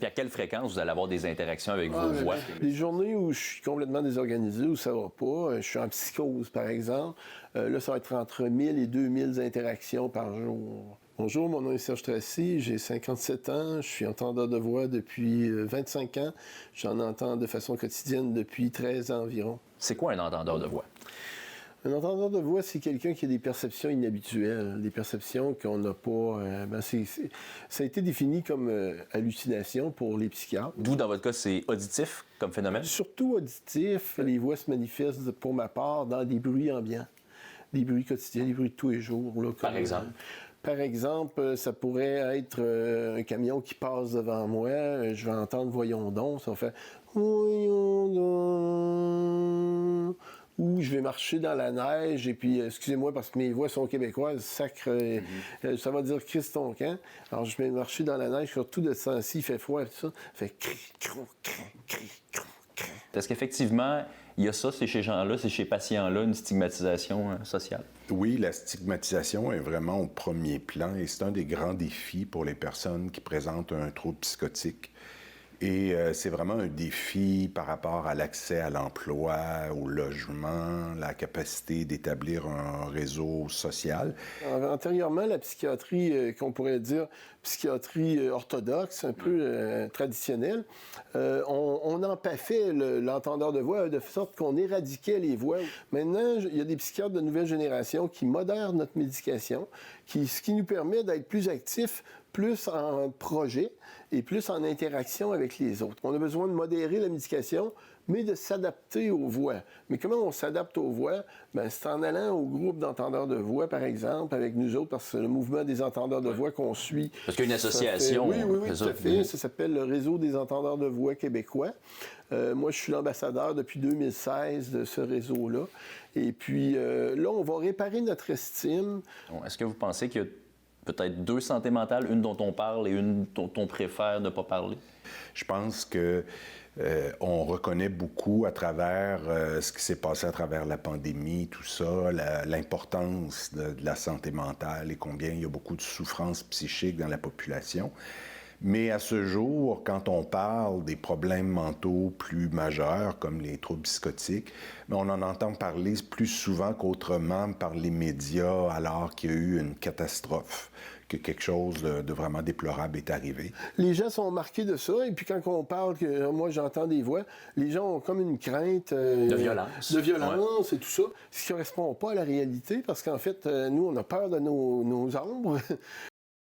Puis à quelle fréquence vous allez avoir des interactions avec vos voix? Les journées où je suis complètement désorganisé, où ça va pas, je suis en psychose, par exemple, là, ça va être entre 1000 et 2000 interactions par jour. Bonjour, mon nom est Serge Tracy, j'ai 57 ans, je suis entendeur de voix depuis 25 ans. J'en entends de façon quotidienne depuis 13 ans environ. C'est quoi un entendeur de voix? Un entendeur de voix, c'est quelqu'un qui a des perceptions inhabituelles, des perceptions qu'on n'a pas... ça a été défini comme hallucination pour les psychiatres. D'où, dans votre cas, c'est auditif comme phénomène? Surtout auditif, les voix se manifestent, pour ma part, dans des bruits ambiants, des bruits quotidiens, des bruits de tous les jours. Là, Par exemple? Par exemple, ça pourrait être un camion qui passe devant moi, je vais entendre «Voyons donc», ça va faire «Voyons donc». Ou je vais marcher dans la neige, et puis, excusez-moi, parce que mes voix sont québécoises, sacre, ça va dire «Christ ton camp». Alors, je vais marcher dans la neige, surtout de ce temps-ci, il fait froid, et tout ça, ça fait cri, crou, cri, cri, crou, cri. Est-ce qu'effectivement, il y a ça, c'est chez gens-là, c'est chez patients-là, une stigmatisation sociale? Oui, la stigmatisation est vraiment au premier plan et c'est un des grands défis pour les personnes qui présentent un trouble psychotique. Et c'est vraiment un défi par rapport à l'accès à l'emploi, au logement, la capacité d'établir un réseau social. Antérieurement, la psychiatrie, qu'on pourrait dire psychiatrie orthodoxe, un peu traditionnelle, on empaffait l'entendeur de voix de sorte qu'on éradiquait les voix. Maintenant, il y a des psychiatres de nouvelle génération qui modèrent notre médication, ce qui nous permet d'être plus actifs, plus en projet et plus en interaction avec les autres. On a besoin de modérer la médication, mais de s'adapter aux voix. Mais comment on s'adapte aux voix? Ben, c'est en allant au groupe d'entendeurs de voix, par exemple, avec nous autres, parce que le mouvement des entendeurs de voix qu'on suit... Parce qu'il y a une association. Oui, tout à fait. Ça s'appelle le Réseau des entendeurs de voix québécois. Moi, je suis l'ambassadeur depuis 2016 de ce réseau-là. Et puis, là, on va réparer notre estime. Est-ce que vous pensez qu'il y a peut-être deux santé mentales, une dont on parle et une dont on préfère ne pas parler? Je pense que on reconnaît beaucoup à travers ce qui s'est passé à travers la pandémie, tout ça, l'importance de la santé mentale et combien il y a beaucoup de souffrance psychique dans la population. Mais à ce jour, quand on parle des problèmes mentaux plus majeurs, comme les troubles psychotiques, on en entend parler plus souvent qu'autrement par les médias alors qu'il y a eu une catastrophe, que quelque chose de vraiment déplorable est arrivé. Les gens sont marqués de ça, et puis quand on parle, que moi j'entends des voix, les gens ont comme une crainte... de violence. De violence et tout ça, ce qui ne correspond pas à la réalité, parce qu'en fait, nous, on a peur de nos ombres,